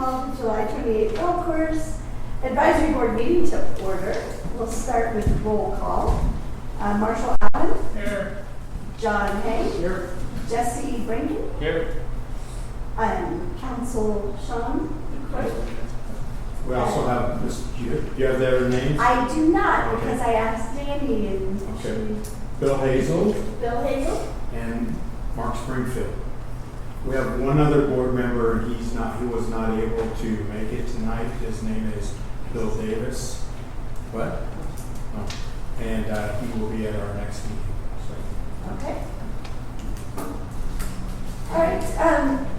call the July 28th golf course advisory board meeting to order. We'll start with roll call. Marshall Allen. Here. John Hay. Here. Jesse Brinken. Here. Council Sean. We also have Ms. Do you have their names? I do not, Okay. because I asked Danny and Okay. Bill Hazel Bill Hazel. and Mark Springfield. We have one other board member, and he was not able to make it tonight. His name is Bill Davis. What? Oh. And he will be at our next meeting. So. Okay. All right.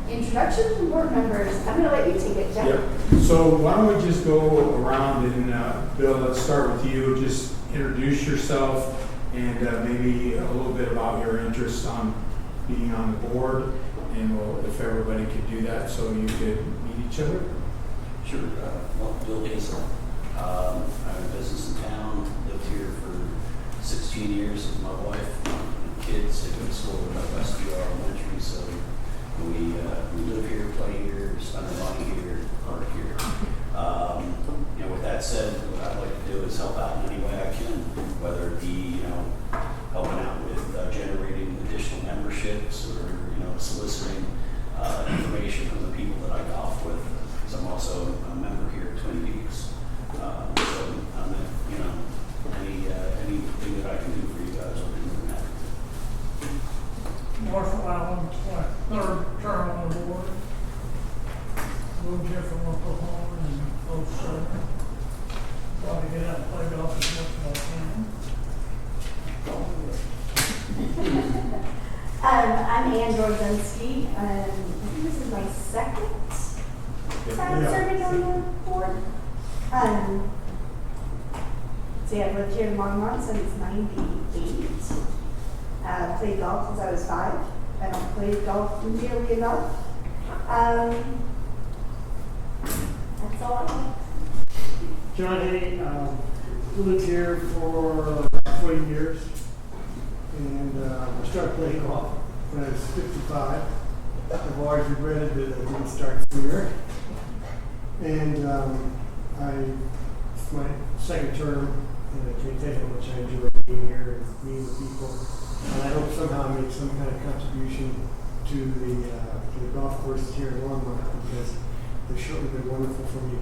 Introduction to board members. I'm going to let you take it, Jeff. Yep. So why don't we just go around and Bill, let's start with you. Just introduce yourself and maybe a little bit about your interests on being on the board, and if everybody could do that so you could meet each other. Sure. Well, Bill Hazel. I have a business in town. Lived here for 16 years with my wife and kids. I go to school at Westview Elementary, so we live here, play here, spend our money here, park here. With that said, what I'd like to do is help out in any way I can, whether it be helping out with generating additional memberships or soliciting information from the people that I golf with, because I'm also a member here at Twin Peaks. So anything that I can do for you guys, I'll be more than happy to. Marshall Allen, my third term on the board. Moved here from Oklahoma in 07. Try to get out and play golf as much as I can. I'm Ann Dorzinski. I think this is my second time serving on the board. I've lived here in Longmont since '98. Played golf since I was 5. I don't play golf nearly enough. That's all I have. John Hay, lived here for about 20 years, and I started playing golf when I was 55. I've always regretted that I didn't start sooner. And it's my second term, and I can't tell you how much I enjoy being here and meeting with people. And I hope somehow I make some kind of contribution to the golf courses here in Longmont, because they've surely been wonderful for me.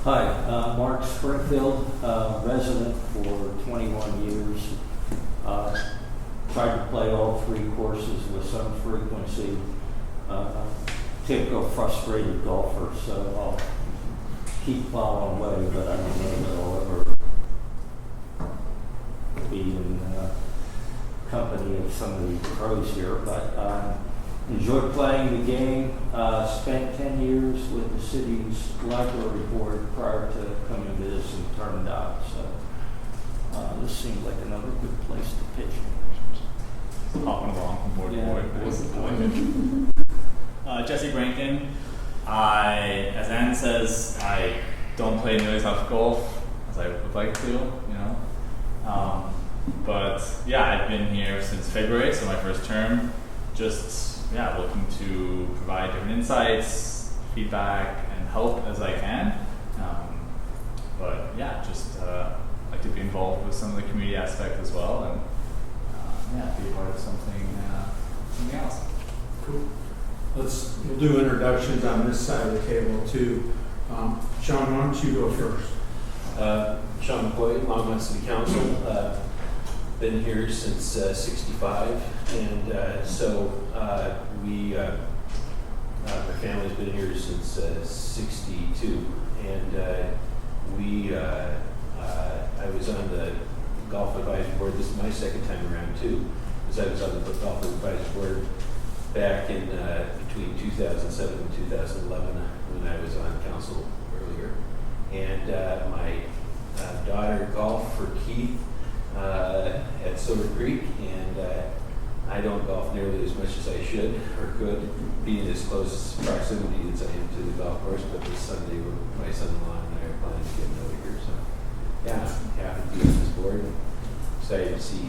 Hi, Mark Springfield, resident for 21 years. Tried to play all 3 courses with some frequency. Typical frustrated golfer, so I'll keep plowing away, but I don't know that I'll ever be in company of some of the pros here. But enjoyed playing the game. Spent 10 years with the city's library board prior to coming to this and turned out. So this seemed like another good place to pitch. Hopping along from board to board. Jesse Brankin. As Ann says, I don't play nearly as much golf as I would like to, but yeah, I've been here since February, so my first term. Just looking to provide different insights, feedback, and help as I can. But yeah, just like to be involved with some of the community aspect as well, and be a part of something else. Cool. We'll do introductions on this side of the table too. Sean, why don't you go first? Sean McCoy, Longmont City Council. Been here since '65, and so our family's been here since '62, and I was on the golf advisory board. This is my second time around too, because I was on the golf advisory board back in between 2007 and 2011 when I was on council earlier. And my daughter golfed for Keith at Silver Creek, and I don't golf nearly as much as I should or could, being as close proximity as I am to the golf course. But this Sunday, my son-in-law and I are planning to get over here. So yeah, I'm happy to be on this board. Excited to see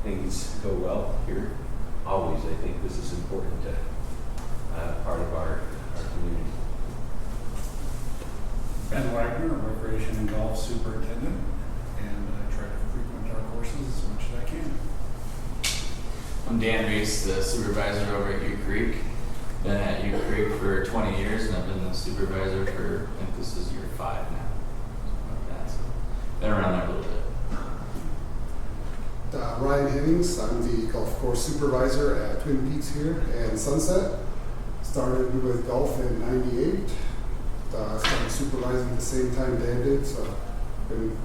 things go well here. Always, I think this is important to part of our recreation and golf superintendent, and I try to frequent our courses as much as I can. I'm Dan Reese, the supervisor over at Ute Creek. Been at Ute Creek for 20 years, and I've been the supervisor for, I think this is year 5 now. Something like that. So been around there a little bit. Ryan Hennings, I'm the golf course supervisor at Twin Peaks here and Sunset. Started with golf in '98. Started supervising at the same time Dan did, so been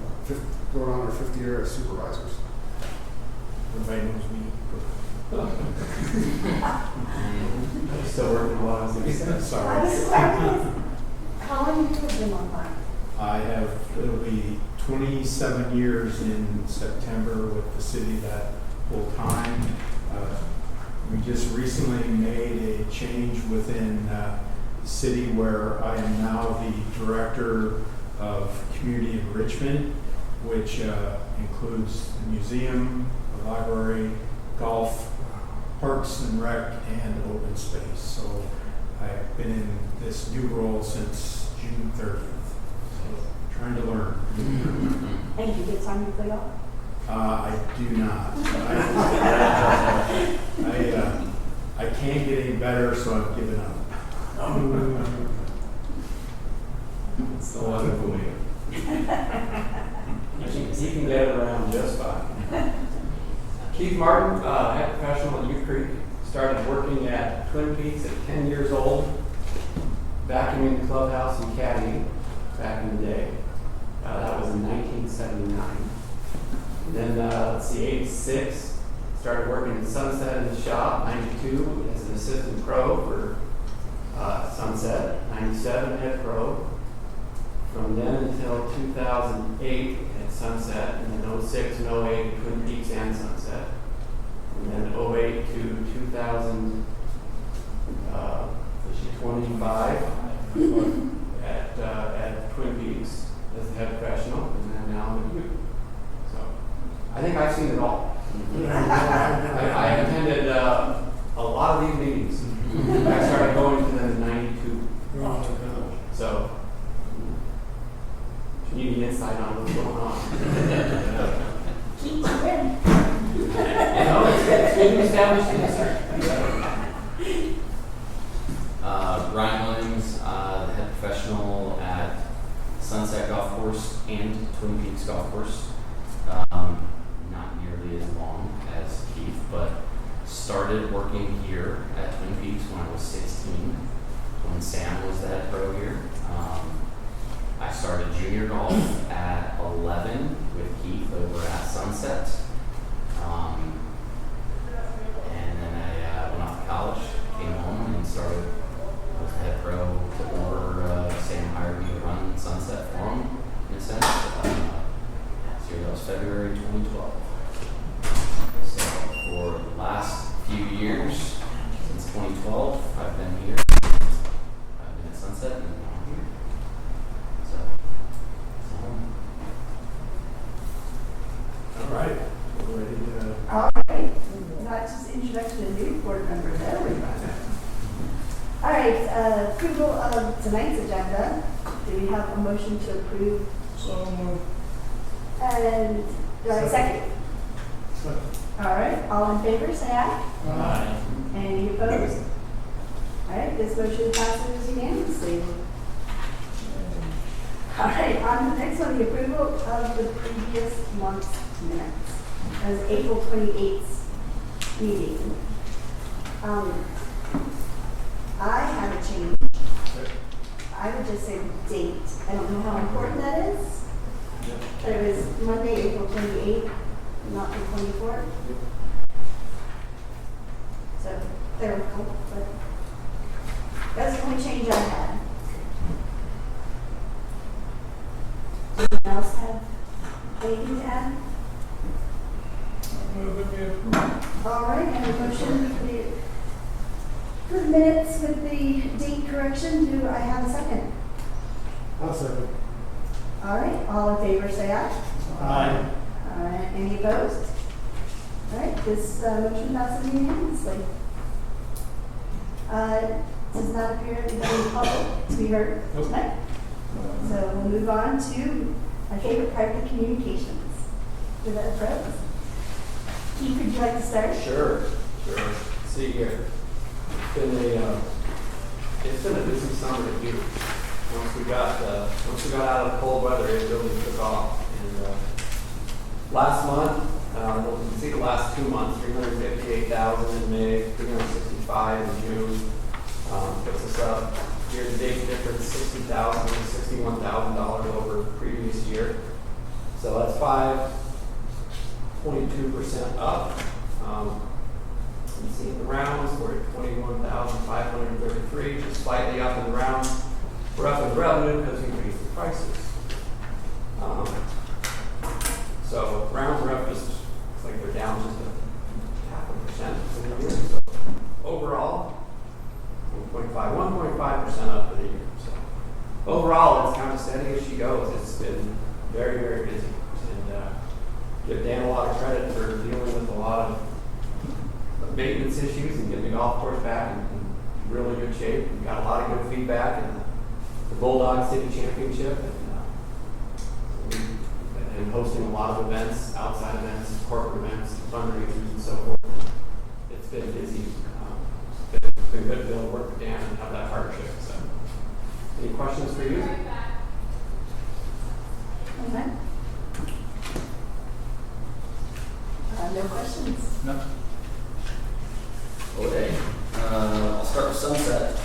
going on our 5th year as supervisors. Everybody knows me. I'm still working a lot, sorry. How long have you been on fire? I have, it'll be 27 years in September with the city that full time. We just recently made a change within the city where I am now the director of community enrichment, which includes the museum, the library, golf, parks and rec, and open space. So I've been in this new role since June 30th. Trying to learn. And you get time to play golf? I do not. I can't get any better, so I've given up. It's a lot of going. He can get it around just fine. Keith Martin, head professional at Ute Creek. Started working at Twin Peaks at 10 years old, vacuuming the clubhouse and caddying back in the day. That was in 1979. And then, let's see, 86, started working in Sunset in the shop. 92 as an assistant pro for Sunset. 97 head pro. From then until 2008 at Sunset, and then 06 and 08 at Twin Peaks and Sunset. And then 08 to 2025 at Twin Peaks as the head professional, and then now I'm at Ute. So I think I've seen it all. I attended a lot of these meetings. I started going to them in '92. So if you need any insight on what's going on. Keep you in. It's good to establish this. Ryan Williams, the head professional at Sunset Golf Course and Twin Peaks Golf Course. Not nearly as long as Keith, but started working here at Twin Peaks when I was 16, when Sam was the head pro here. I started junior golf at 11 with Keith over at Sunset. And then I went off to college, came home, and started with the head pro, took over, Sam hired me to run Sunset for him in a sense. That was February 2012. So for the last few years, since 2012, I've been here. I've been at Sunset and now I'm here. So, All right, we're ready to. All right, not just introduction of new board members, everybody. All right, approval of tonight's agenda. Do we have a motion to approve? So moved. And do I have a second? All right, all in favor, say aye. Aye. Any opposed? All right, this motion passes unanimously. All right, on the next one, the approval of the previous month's minutes. That was April 28th meeting. I have a change. I would just say date. I don't know how important that is. But it was Monday, April 28th, not the 24th. So, they're cool, but that's the only change I had. Anyone else have anything to add? Move it, we approve. All right, I have a motion for the minutes with the date correction. Do I have a second? I'll second. All right, all in favor say aye. Aye. All right, any opposed? All right, this motion passes unanimously. Does not appear to be any public to be heard tonight. So we'll move on to my favorite part of the communications. With that approach. Keith, would you like to start? Sure. See here. It's been a busy summer at Duke. Once we got out of the cold weather, it really took off. And last month, well, you can see the last 2 months, 358,000 in May, 365 in June. Puts us up year-to-date difference $60,000 to $61,000 over previous year. So that's 5.2% up. You see in the rounds, we're at 21,533, just slightly up in the rounds. We're up in revenue because we increased the prices. So rounds are up just, it's like they're down just a 0.5% for the year. So overall, 1.5% up for the year. So overall, it's kind of steady as she goes. It's been very, very busy. And give Dan a lot of credit for dealing with a lot of maintenance issues and getting the golf course back in really good shape. We got a lot of good feedback in the Bulldog City Championship and hosting a lot of events, outside events, corporate events, fundraisers, and so forth. It's been busy. It's been good to be able to work with Dan and have that partnership. So, any questions for you? Okay. No questions? No. Okay, I'll start with Sunset.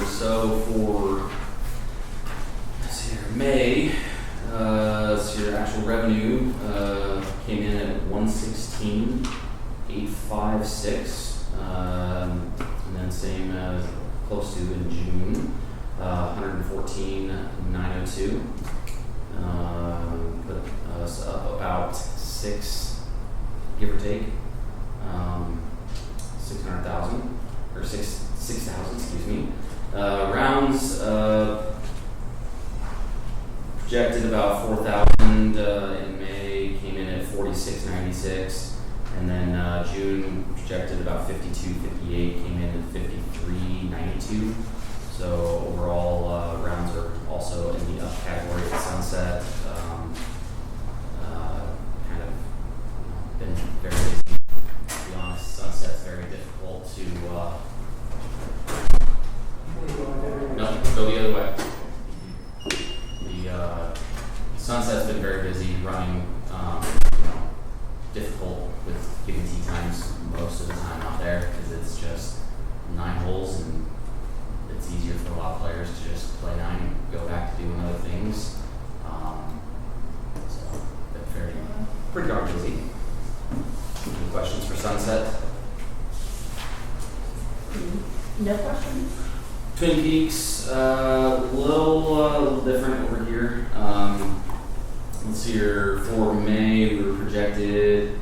So for May, your actual revenue came in at 116,856, and then same as close to in June, 114,902. Put us up about 6, give or take. 600,000 or 6,000, excuse me. Rounds projected about 4,000 in May, came in at 4696, and then June projected about 5258, came in at 5392. So overall, rounds are also in the up category at Sunset. Kind of been very busy. To be honest, Sunset's very difficult to. No, go the other way. The Sunset's been very busy running. Difficult with giving tee times most of the time out there because it's just 9 holes and it's easier for a lot of players to just play 9 and go back to doing other things. So, been pretty darn busy. Any questions for Sunset? No questions? Twin Peaks, little different over here. Let's see here. For May, we were projected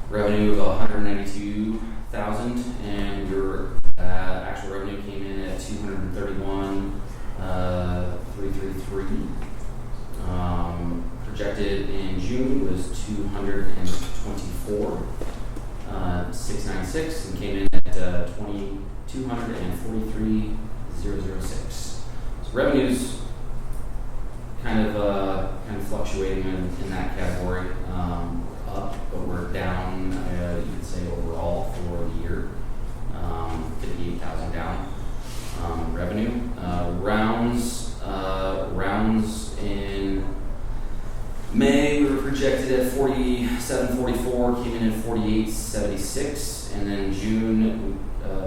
revenue of 192,000, and your actual revenue came in at 231,333. Projected in June was 224,696, and came in at 243,006. So revenues kind of fluctuating in that category, up, but we're down. You could say overall for the year, 58,000 down. Revenue rounds in May, we were projected at 4744, came in at 4876, and then June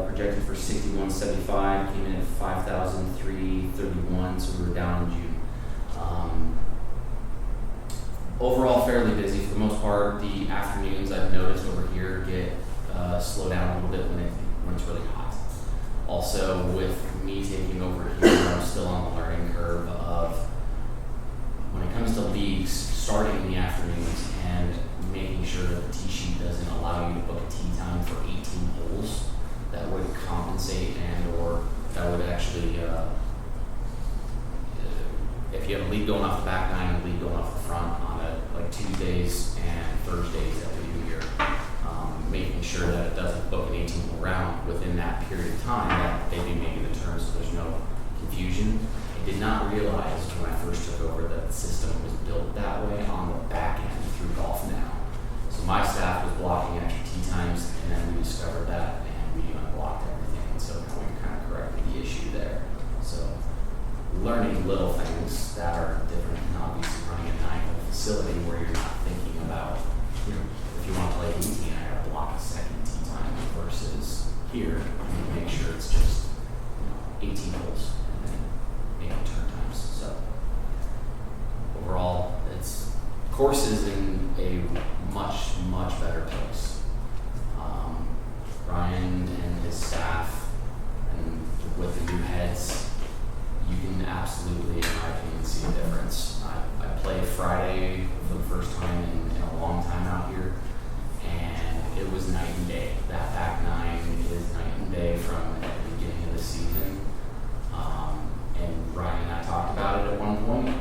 projected for 6175, came in at 5,331, so we were down in June. Overall, fairly busy for the most part. The afternoons I've noticed over here get slow down a little bit when it's really hot. Also, with me taking over here, I'm still on the learning curve of when it comes to leagues, starting in the afternoons and making sure that the tee sheet doesn't allow you to book a tee time for 18 holes. That would compensate or that would actually, if you have a league going off the back nine and a league going off the front on like Tuesdays and Thursdays that we do here, making sure that it doesn't book an 18-hole round within that period of time that they do making the turn, so there's no confusion. I did not realize when I first took over that the system was built that way on the back end through Golf Now. So my staff was blocking extra tee times, and then we discovered that, and we unblocked everything. And so now we kind of corrected the issue there. So learning little things that are different than obviously running a 9-hole facility where you're not thinking about, you know, if you want to play 18, I got to block a second tee time versus here, you make sure it's just, you know, 18 holes and then make turn times. So overall, course is in a much, much better place. Ryan and his staff, and with the new heads, you can absolutely, in my opinion, see a difference. I played Friday for the first time in a long time out here, and it was night and day. That back nine is night and day from the beginning of the season. And Ryan and I talked about it at one point.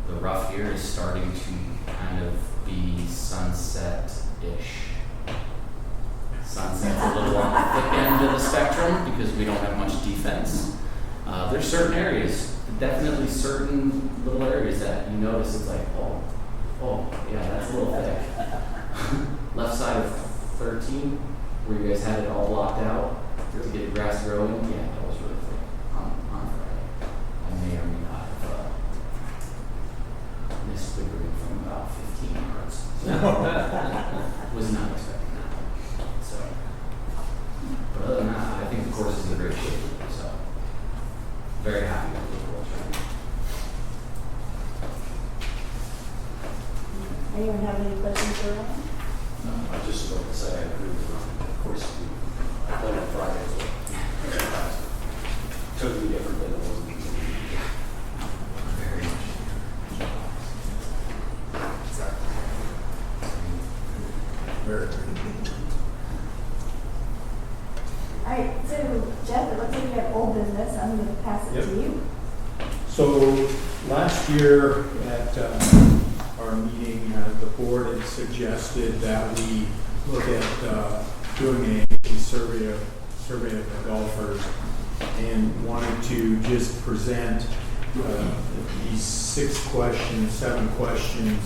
The rough here is starting to kind of be sunset-ish. Sunset's a little on the thick end of the spectrum because we don't have much defense. There's certain areas, definitely certain little areas that you notice it's like, oh, yeah, that's a little thick. Left side of 13, where you guys had it all blocked out to get the grass growing, yeah, that was really thick on Friday. I may or may not have missed the green from about 15 yards. Was not expecting that. So, but other than that, I think the course is in great shape. So, very happy with the course right now. Anyone have any questions for Ryan? I just want to say I agree with Ron. Of course, I played on Friday as well. Totally different than it was in the beginning. Very much. Very. All right, so Jeff, it looks like you have old business. I'm going to pass it Yep. to you. So last year at our meeting, the board had suggested that we look at doing a survey of the golfers, and wanted to just present these 6 questions, 7 questions,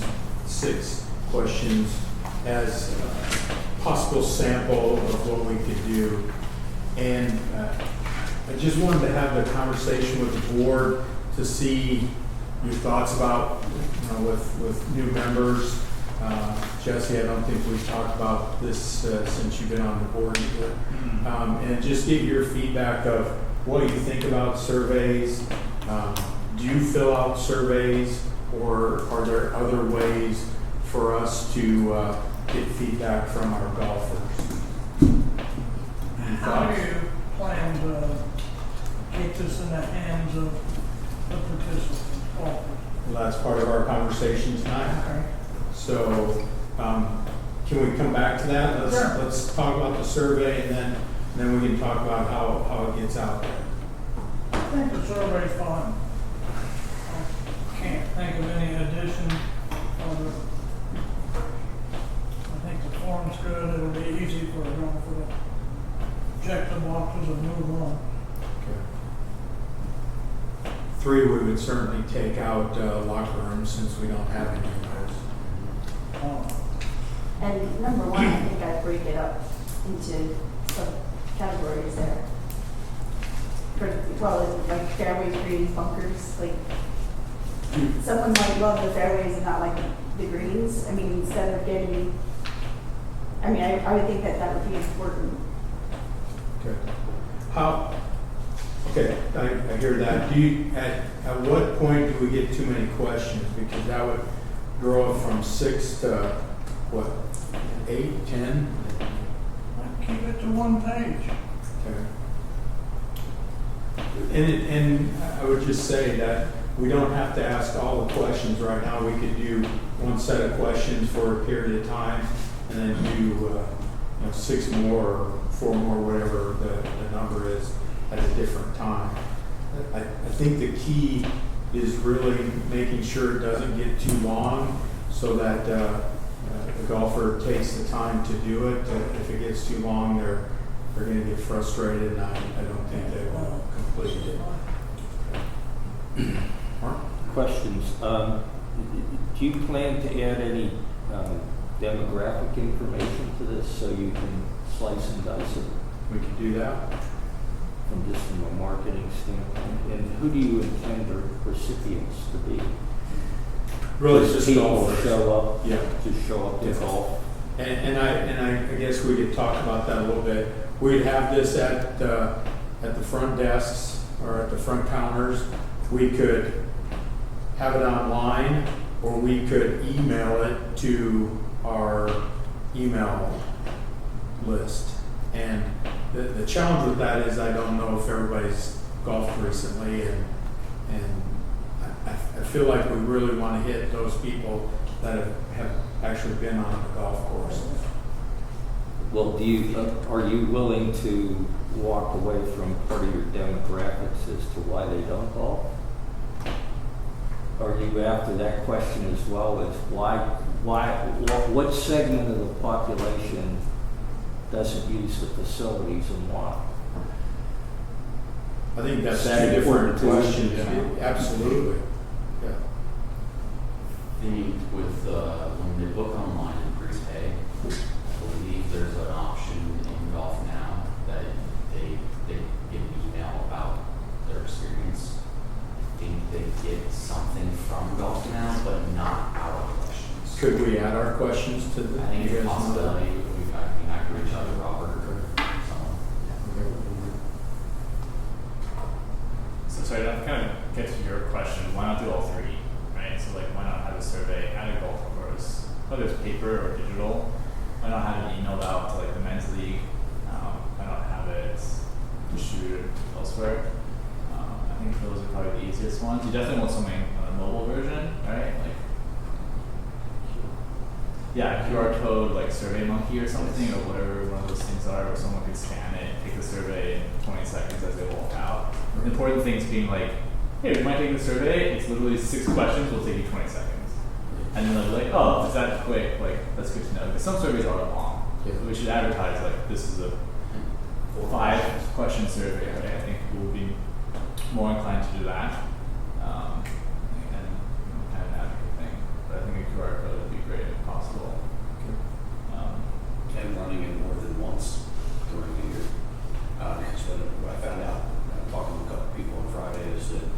6 questions as a possible sample of what we could do. And I just wanted to have the conversation with the board to see your thoughts about, with new members. Jesse, I don't think we've talked about this since you've been on the board here. And just get your feedback of what you think about surveys. Do you fill out surveys, or are there other ways for us to get feedback from our golfers? Any How do thoughts? you plan to keep this in the hands of the participants? Golfers? Well, that's part of our conversation tonight. Okay. So, can we come back to that? Sure. Let's talk about the survey, and then we can talk about how it gets out there. I think the survey's fine. I can't think of any addition of it. I think the form's good. It'll be easy for a golfer to check the boxes and move on. 3, we would certainly take out locker rooms, since we don't have any of those. And number 1, I think I break it up into subcategories there. Like fairways, greens, bunkers. Like someone might love the fairways and not like the greens. I mean, instead of getting, I would think that would be important. Okay. Okay, I hear that. At what point do we get too many questions? Because that would grow from 6 to, 8, 10? I'd keep it to 1 page. Okay. And I would just say that we don't have to ask all the questions right now. We could do 1 set of questions for a period of time, and then do 6 more or 4 more, whatever the number is, at a different time. I think the key is really making sure it doesn't get too long, so that the golfer takes the time to do it. If it gets too long, they're going to get frustrated, and I don't think they will complete it. Do you plan to add any demographic information to this so you can slice and dice it We could do that. from a marketing standpoint? And who do you intend the recipients to be? Really just people golfers. show up, Yeah. just show up to Yeah. golf. And I guess we could talk about that a little bit. We'd have this at the front desks or at the front counters. We could have it online, or we could email it to our email list. And the challenge with that is I don't know if everybody's golfed recently, and I feel like we really want to hit those people that have actually been on the golf course. Well, are you willing to walk away from part of your demographics as to why they don't golf? Are you after that question as well as what segment of the population doesn't use the facilities and why? I think that's Is that two different important too? questions. Yeah. Absolutely. Yeah. I think with, when they book online and prepay, I believe there's an option in Golf Now that they get an email about their experience. I think they get something from Golf Now, but not our questions. Could we add our questions to the? I think you it's a guys know that? possibility, I can reach out to Robert or someone. So sorry, to kind of get to your question, why not do all three, right? So like, why not have a survey at a golf course, whether it's paper or digital? Why not have it emailed out to like the men's league? Why not have it distributed elsewhere? I think those are probably the easiest ones. You definitely want something on a mobile version, right? Like, yeah, QR code, like SurveyMonkey or something, or whatever one of those things are, where someone could scan it, take the survey in 20 seconds as they walk out. The important thing is being like, hey, we might take the survey, it's literally 6 questions, we'll take you 20 seconds. And then they'll be like, oh, is that quick? Like, that's good to know. Because some surveys are long. Yeah. We should advertise, like, this is a 5-question survey, right? I think people will be more inclined to do that. And kind of an advocate thing. But I think a QR code would be great if possible. And running it more than once during the year. Because what I found out, talking to a couple people on Friday, is that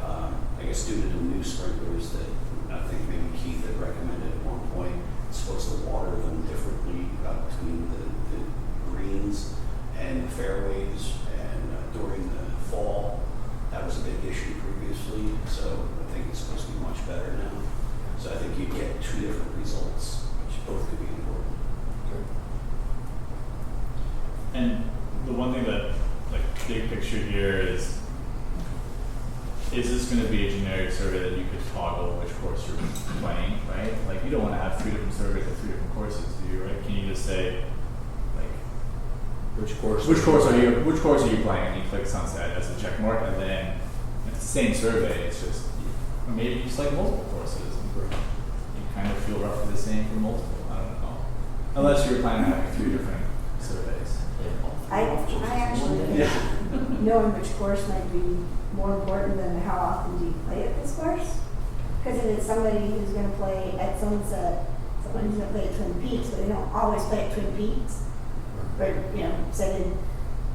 I guess due to the new sprinklers that I think maybe Keith had recommended at one point, it's supposed to water them differently between the greens and the fairways, and during the fall, that was a big issue previously, so I think it's supposed to be much better now. So I think you get 2 different results, which both could be important. And the one thing that, like, big picture here is this going to be a generic survey that you could toggle which course you're playing, right? Like, you don't want to have 3 different surveys at 3 different courses, do you, right? Can you just say, like, Which course? which course are you playing? And you click sunset as a check mark, and then it's the same survey, it's just, or maybe you just like multiple courses. You kind of feel roughly the same for multiple, I don't know. Unless you're planning on having 3 different surveys. I actually think knowing which course might be more important than how often do you play at this course. Because if it's somebody who's going to play at Sunset, someone who's going to play at Twin Peaks, but they don't always play at Twin Peaks, but, say they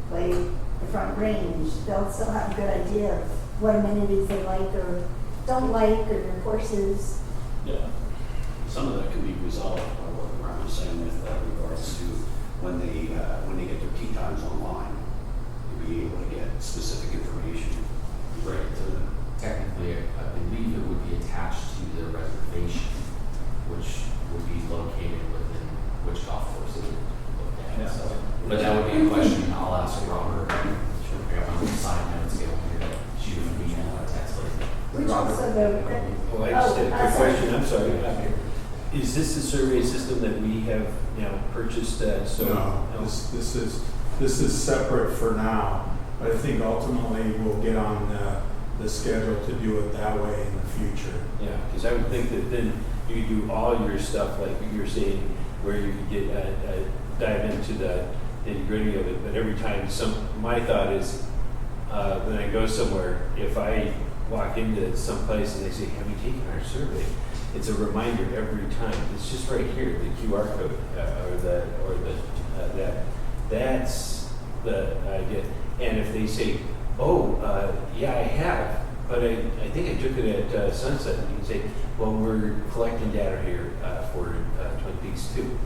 play the front range, they'll still have a good idea of what amenities they like or don't like, or their courses. Yeah. Some of that can be resolved by what Ryan was saying with regards to when they get their tee times online, you'll be able to get specific information right to them. Technically, I believe it would be attached to the reservation, which would be located within which golf course it would look at. Yeah. So, but that would be a question I'll ask Robert. I got my little side notes going here. Shoot him an email or text later. Which also the, Well, I just had a quick sorry. question, I'm sorry. Is this the survey system that we have now purchased, No, this is separate for now, but I think ultimately we'll get on the schedule to do it that way in the future. Yeah, because I would think that then you do all your stuff, like you're saying, where you could get, dive into the nitty-gritty of it, but every time my thought is, when I go somewhere, if I walk into some place and they say, have you taken our survey? It's a reminder every time. It's just right here, the QR code, that's the idea. And if they say, oh, yeah, I have, but I think I took it at Sunset, and you can say, well, we're collecting data here for Twin Peaks too.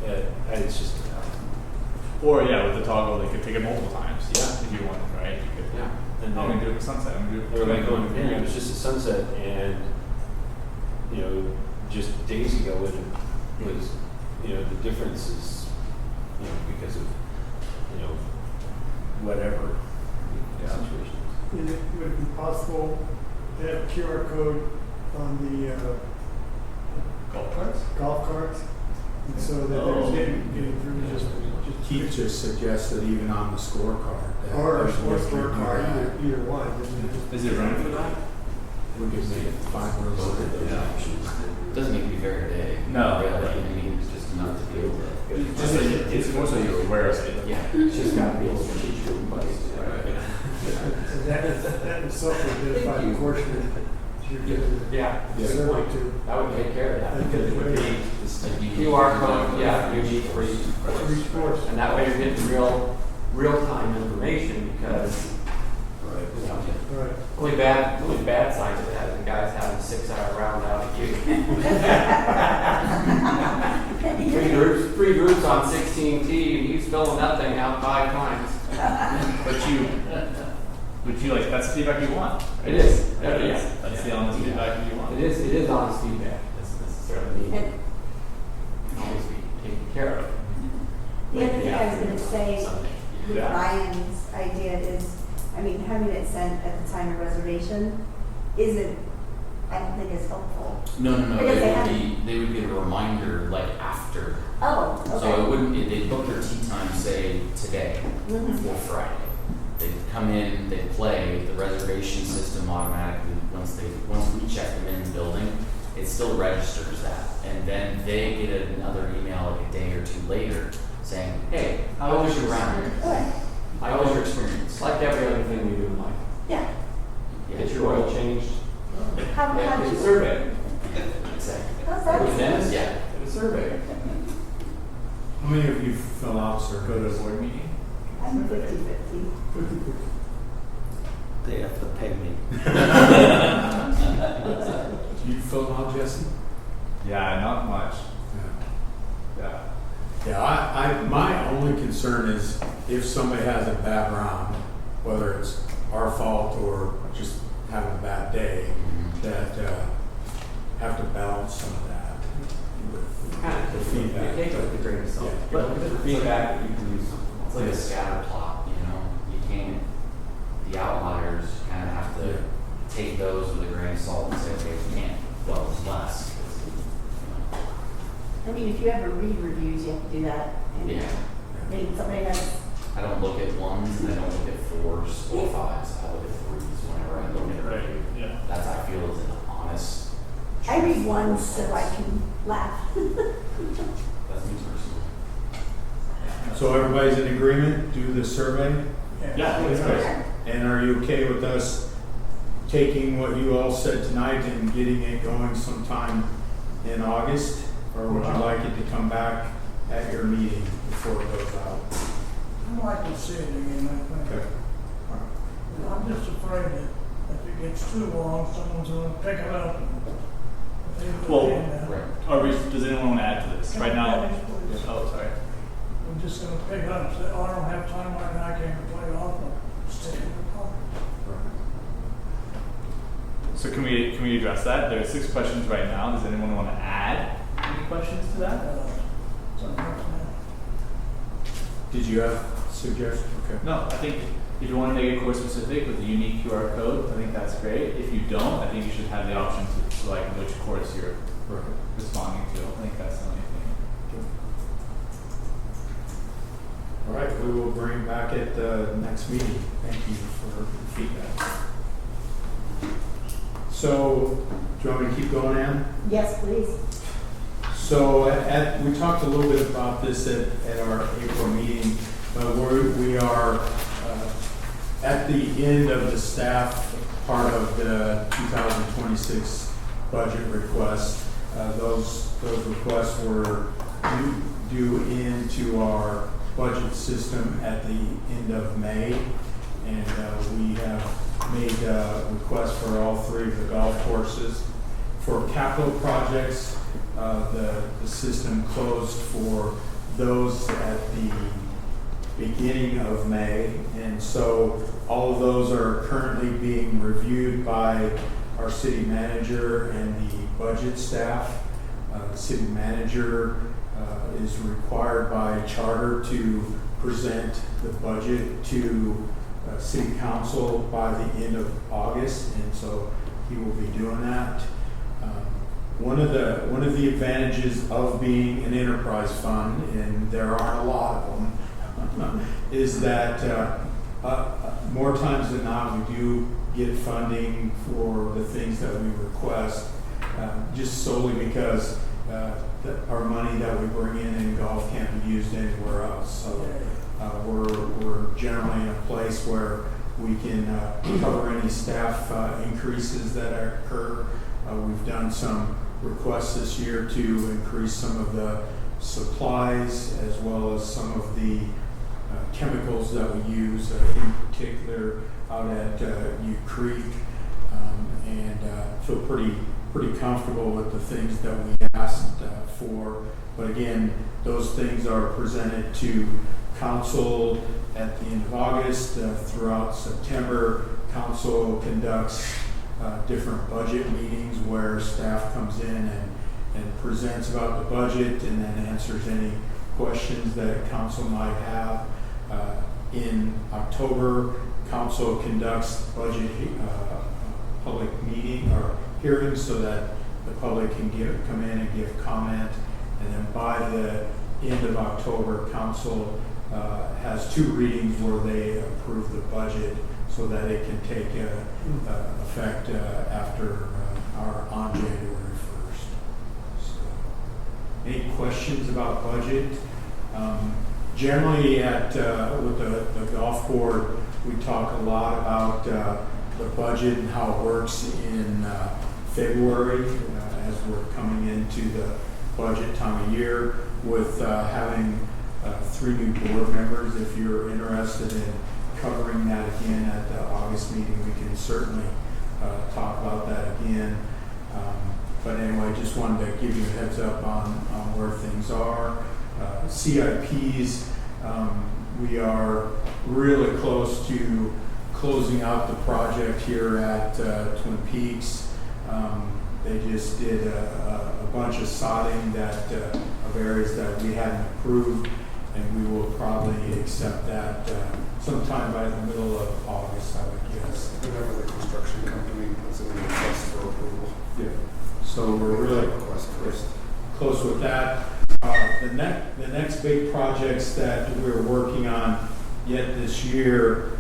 And it's just, Or yeah, with the toggle, they could take it multiple times. Yeah. If you want, right? You could. yeah. And I'm gonna do it for sunset. I'm gonna do it. or like going, man, it was just a Sunset, and just days ago when it was, the difference is, because of, whatever situation. Would it be possible to have QR code on the Golf carts. golf carts? And so that Oh. there's getting through just Keith just suggested even on the scorecard. that or a there's sports what you scorecard, can add. either one. Is it running for that? We could make it 5 rows. Doesn't need to be very big. No. Really, I mean, it's just enough to be able to. Just like, it's more so you're aware of it. Yeah. It's just gotta be a strategic place. So that is self-identified portion that you're giving Yeah, the good survey point. to. That would take care of that. That'd get It would be Just like you QR code, yeah, unique for each For each course. And that way you're getting real-time information because, Right. only bad side of that is the guys having a 6-hour round out at you. Three groups on 16 tee, he's filling that thing out 5 times. But you like that's the feedback you want. Right? It is. That Yeah. is. That's the honest feedback you want. It is honest feedback. Doesn't necessarily mean it can always be taken care of. The other thing I was gonna say with Yeah. Ryan's idea is, having it sent at the time of reservation isn't, I don't think is helpful. No. Because They would get a reminder like after. Oh, okay. So it wouldn't. They'd book their tee time, say today Mhm. or Friday. They'd come in, they'd play. The reservation system automatically once we check them in the building, it still registers that, and then they get another email like a day or two later saying, "Hey, how was your round? Okay. How was your experience?" It's like every other thing we do in life. Yeah. Get your oil changed, How get a did survey. Exactly. how's Go to the that? dentist, Yeah. get a survey. How many of you fill out surveys? Go to a board meeting. I'm 50-50. They have to pay me. You fill out, Jesse? Yeah, not much. Yeah. Yeah, my only concern is if somebody has a bad round, whether it's our fault or just having a bad day, that have to balance some of that with the feedback. You take it with a grain of salt. Yeah. You look at the feedback that you can use. It's like a scatter plot, you can't, the outliers kind of have to Yeah. take those with a grain of salt and say, okay, we can't, well, it's less. If you ever read reviews, you have to do that. And Yeah, maybe somebody has, I don't look at 1s and I don't look at 4s or 5s, I look at 3s whenever I look at a Right. review. Yeah. That's, I feel, is an honest. I read one so I can laugh. That's me personally. So everybody's in agreement, do the survey? Yeah, that's great. And are you okay with us taking what you all said tonight and getting it going sometime in August? Or would you like it to come back at your meeting before it goes out? I'd like to see it again, I think. Okay. I'm just afraid that if it gets too long, someone's gonna pick it up. Well, Right. does anyone want to add to this? Right now. Finish, please. Oh, sorry. I'm just gonna pick it up and say, oh, I don't have time right now, I can't play it off, but stick it in the pocket. So can we address that? There are 6 questions right now. Does anyone want to add any questions to that? Something like that. Did you have suggestions? Okay. No, I think if you want to make it course specific with a unique QR code, I think that's great. If you don't, I think you should have the option to select which course you're responding to. I think that's the only thing. All right, we will bring back at the next meeting. Thank you for the feedback. So, do you want me to keep going, Ann? Yes, please. So we talked a little bit about this at our April meeting, but we are At the end of the staff part of the 2026 budget request, those requests were due into our budget system at the end of May, and we have made requests for all 3 of the golf courses. For capital projects, the system closed for those at the beginning of May, and so all of those are currently being reviewed by our city manager and the budget staff. The city manager is required by charter to present the budget to city council by the end of August, and so he will be doing that. One of the advantages of being an enterprise fund, and there aren't a lot of them, is that more times than not we do get funding for the things that we request, just solely because our money that we bring in golf can't be used anywhere else. So we're generally in a place where we can cover any staff increases that occur. We've done some requests this year to increase some of the supplies as well as some of the chemicals that we use, in particular out at U Creek, and feel pretty comfortable with the things that we asked for. But again, those things are presented to council at the end of August. Throughout September, council conducts different budget meetings where staff comes in and presents about the budget and then answers any questions that council might have. In October, council conducts budget public meeting or hearings so that the public can come in and give comment. And then by the end of October, council has 2 readings where they approve the budget so that it can take effect after on January 1st. So, any questions about budget? Generally with the golf board, we talk a lot about the budget and how it works in February as we're coming into the budget time of year with having 3 new board members. If you're interested in covering that again at the August meeting, we can certainly talk about that again. But anyway, just wanted to give you a heads up on where things are. CIPs, we are really close to closing out the project here at Twin Peaks. They just did a bunch of sodding of areas that we hadn't approved, and we will probably accept that sometime by the middle of August, I would guess. Whenever the construction company puts in a request for approval. Yeah. So we're really request first. close with that. The next big projects that we're working on yet this year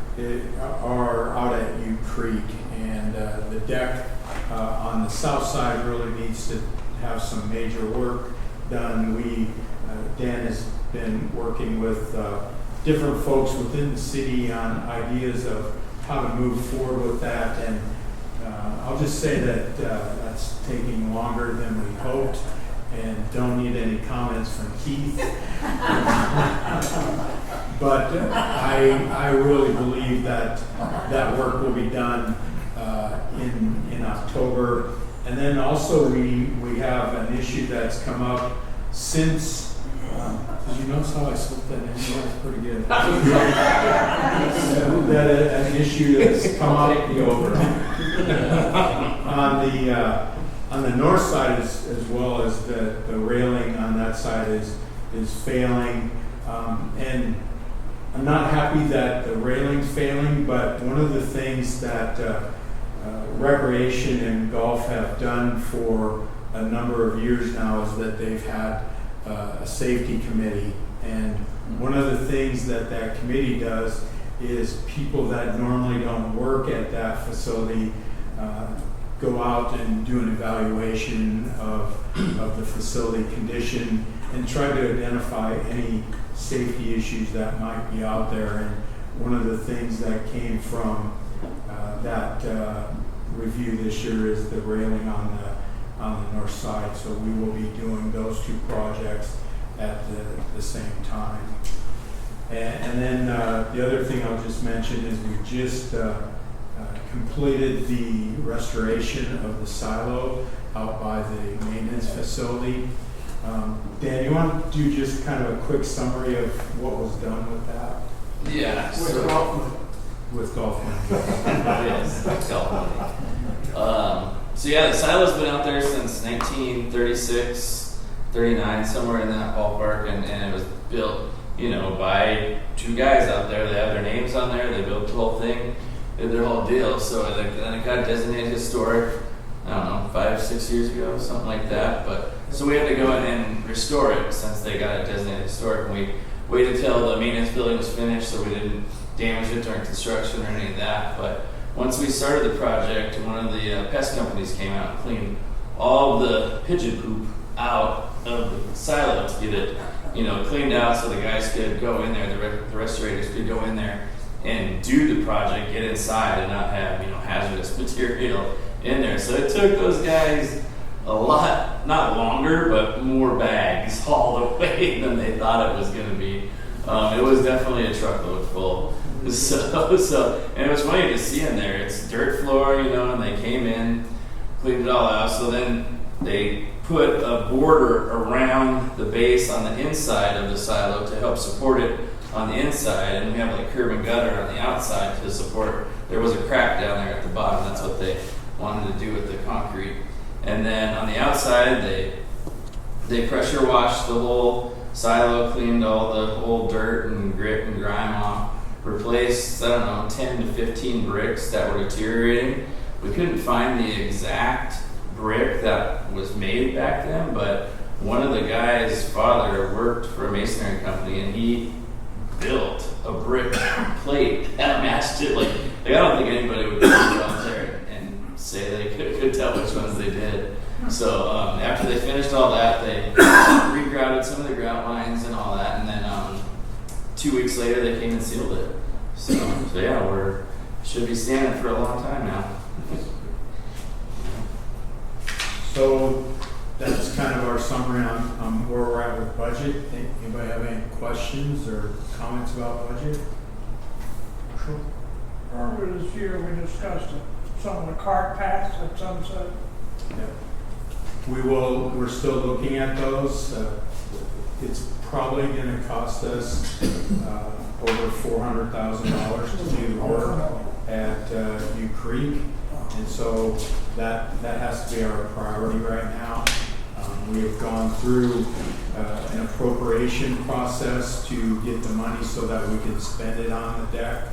are out at U Creek, and the deck on the south side really needs to have some major work done. Dan has been working with different folks within the city on ideas of how to move forward with that, and I'll just say that that's taking longer than we hoped, and don't need any comments from Keith. But I really believe that work will be done in October. And then also we have an issue that's come up since. Did you notice how I slipped that in? That's pretty good. That an issue that's come up on the north side as well as the railing on that side is failing, and I'm not happy that the railing's failing, but one of the things that recreation and golf have done for a number of years now is that they've had a safety committee, and one of the things that committee does is people that normally don't work at that facility go out and do an evaluation of the facility condition and try to identify any safety issues that might be out there. And one of the things that came from that review this year is the railing on the north side. So we will be doing those two projects at the same time. And then the other thing I'll just mention is we just completed the restoration of the silo out by the maintenance facility. Dan, you want to do just kind of a quick summary of what was done with that? Yeah. With golf money. Yes, golf money. So yeah, the silo's been out there since 1936, 39, somewhere in that ballpark, and it was built, by two guys out there. They have their names on there. They built the whole thing, did their whole deal. So then it got designated historic, I don't know, 5-6 years ago, something like that. But so we had to go in and restore it since they got it designated historic, and we waited till the maintenance building was finished so we didn't damage it during construction or any of that. But once we started the project, one of the pest companies came out and cleaned all the pigeon poop out of the silo to get it, cleaned out so the guys could go in there, the restorators could go in there and do the project, get inside and not have, hazardous material in there. So it took those guys a lot, not longer, but more bags hauled away than they thought it was going to be. It was definitely a truckload full. So, and it was funny to see in there. It's dirt floor, and they came in, cleaned it all out. So then they put a border around the base on the inside of the silo to help support it on the inside, and we have like curb and gutter on the outside to support. There was a crack down there at the bottom. That's what they wanted to do with the concrete. And then on the outside, they pressure washed the whole silo, cleaned all the old dirt and grit and grime off, replaced, 10 to 15 bricks that were deteriorating. We couldn't find the exact brick that was made back then, but one of the guys' father worked for a masonry company, and he built a brick plate that matched it. Like I don't think anybody would go out there and say they could tell which ones they did. So after they finished all that, they regrouted some of the grout lines and all that, and then 2 weeks later they came and sealed it. So yeah, we should be standing for a long time now. So that's kind of our summary on where we're at with budget. Anybody have any questions or comments about budget? Sure. Earlier this year, we discussed some of the cart paths at Sunset. Yeah. We're still looking at those. It's probably going to cost us over $400,000 to do the work at New Creek. And so that has to be our priority right now. We have gone through an appropriation process to get the money so that we can spend it on the deck.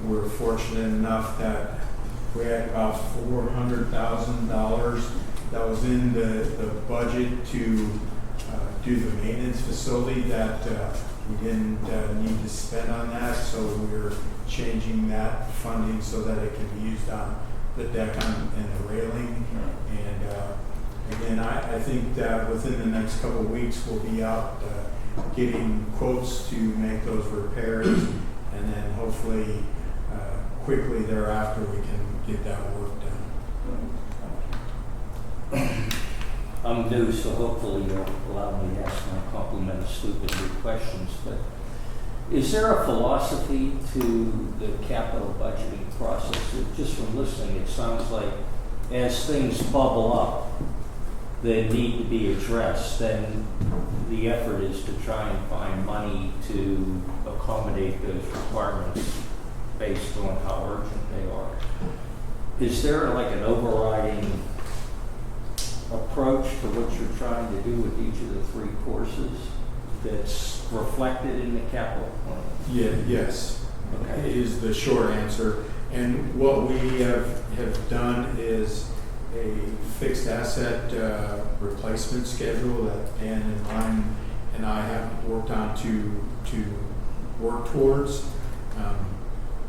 We're fortunate enough that we had about $400,000 that was in the budget to do the maintenance facility that we didn't need to spend on that. So we're changing that funding so that it can be used on the deck and the railing. And again, I think that within the next couple of weeks we'll be out getting quotes to make those repairs, and then hopefully quickly thereafter we can get that work done. I'm new, so hopefully you'll allow me to ask my complement of stupid questions, but is there a philosophy to the capital budgeting process? Just from listening, it sounds like as things bubble up that need to be addressed, then the effort is to try and find money to accommodate those requirements based on how urgent they are. Is there like an overriding approach to what you're trying to do with each of the three courses that's reflected in the capital plan? Yes, Okay. is the short answer. And what we have done is a fixed asset replacement schedule that Dan and Ryan and I have worked on to work towards.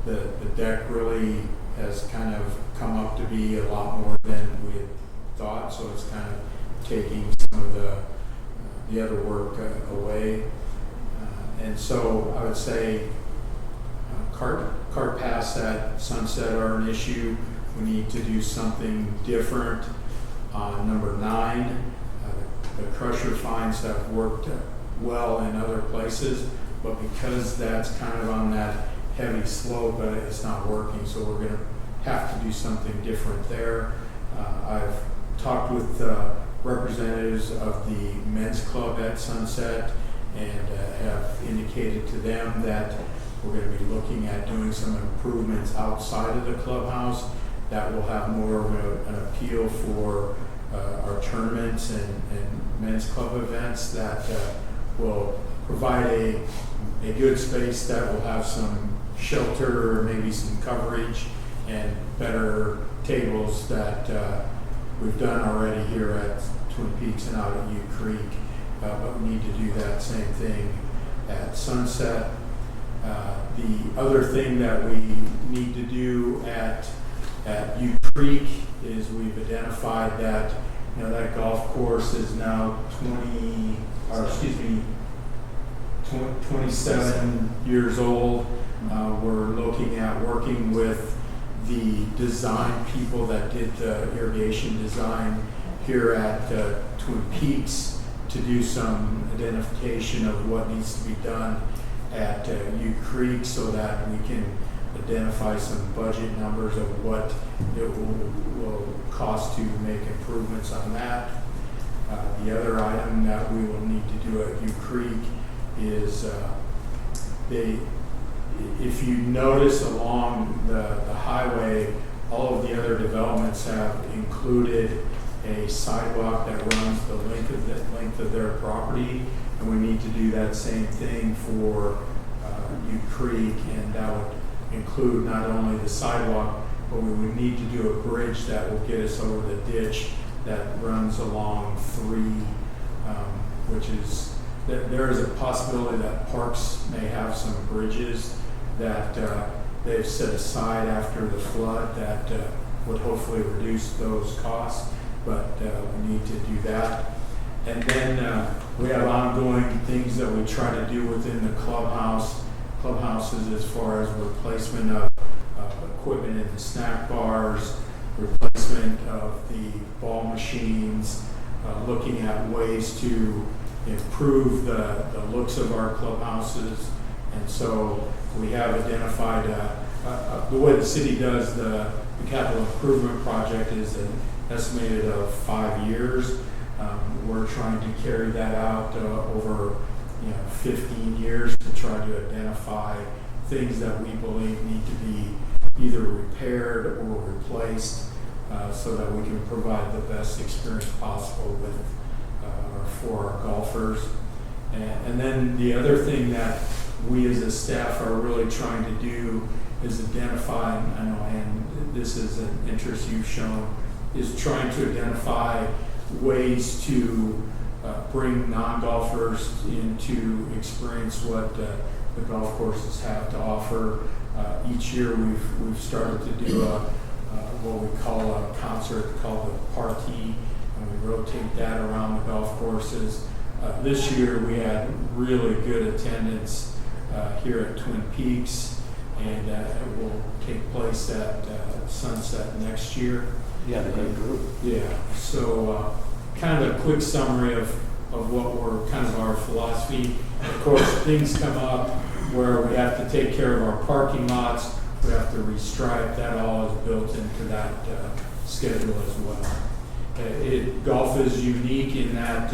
The deck really has kind of come up to be a lot more than we had thought, so it's kind of taking some of the other work away. And so I would say cart paths at Sunset are an issue. We need to do something different. Number 9, the crusher fines have worked well in other places, but because that's kind of on that heavy slope, it's not working, so we're going to have to do something different there. I've talked with representatives of the men's club at Sunset and have indicated to them that we're going to be looking at doing some improvements outside of the clubhouse that will have more of an appeal for our tournaments and men's club events, that will provide a good space that will have some shelter or maybe some coverage and better tables that we've done already here at Twin Peaks and out at U Creek, but we need to do that same thing at Sunset. The other thing that we need to do at U Creek is we've identified that that golf course is now 27 years old. We're looking at working with the design people that did the irrigation design here at Twin Peaks to do some identification of what needs to be done at U Creek so that we can identify some budget numbers of what it will cost to make improvements on that. The other item that we will need to do at U Creek is if you notice along the highway, all of the other developments have included a sidewalk that runs the length of their property, and we need to do that same thing for U Creek, and that would include not only the sidewalk, but we would need to do a bridge that will get us over the ditch that runs along 3, which is that there is a possibility that parks may have some bridges that they've set aside after the flood that would hopefully reduce those costs, but we need to do that. And then we have ongoing things that we try to do within the clubhouses as far as replacement of equipment in the snack bars, replacement of the ball machines, looking at ways to improve the looks of our clubhouses. And so we have identified the way the city does the capital improvement project is an estimated of 5 years. We're trying to carry that out over 15 years to try to identify things that we believe need to be either repaired or replaced so that we can provide the best experience possible for our golfers. And then the other thing that we as a staff are really trying to do is identify, and this is an interest you've shown, is trying to identify ways to bring non-golfers in to experience what the golf courses have to offer. Each year we've started to do what we call a concert called the Party, and we rotate that around the golf courses. This year we had really good attendance here at Twin Peaks, and it will take place at Sunset next year. Yeah, the good group. Yeah, so kind of a quick summary of what we're kind of our philosophy. Of course, things come up where we have to take care of our parking lots, we have to restripe, that all is built into that schedule as well. Golf is unique in that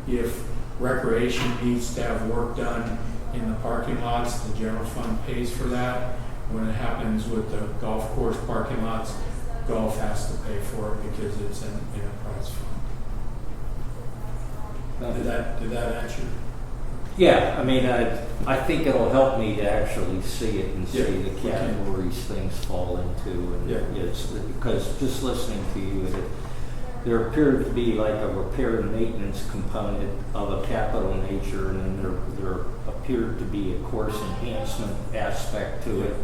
if recreation needs to have work done in the parking lots, the general fund pays for that. When it happens with the golf course parking lots, golf has to pay for it because it's an enterprise fund. Did that answer? Yeah, I mean, I think it'll help me to actually see it and see the categories things fall into. And it's because just listening to you, there appeared to be like a repair and maintenance component of a capital nature, and then there appeared to be a course enhancement aspect to it,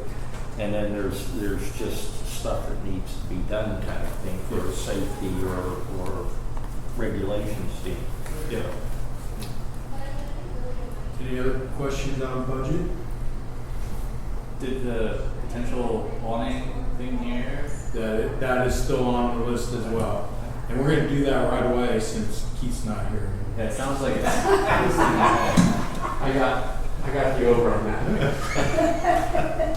and then there's just stuff that needs to be done kind of thing for a safety or regulations thing. Yeah. Any other questions on budget? did the potential awning thing here. That is still on the list as well. And we're gonna do that right away since Keith's not here. Yeah, it sounds like it's. I got you over on that.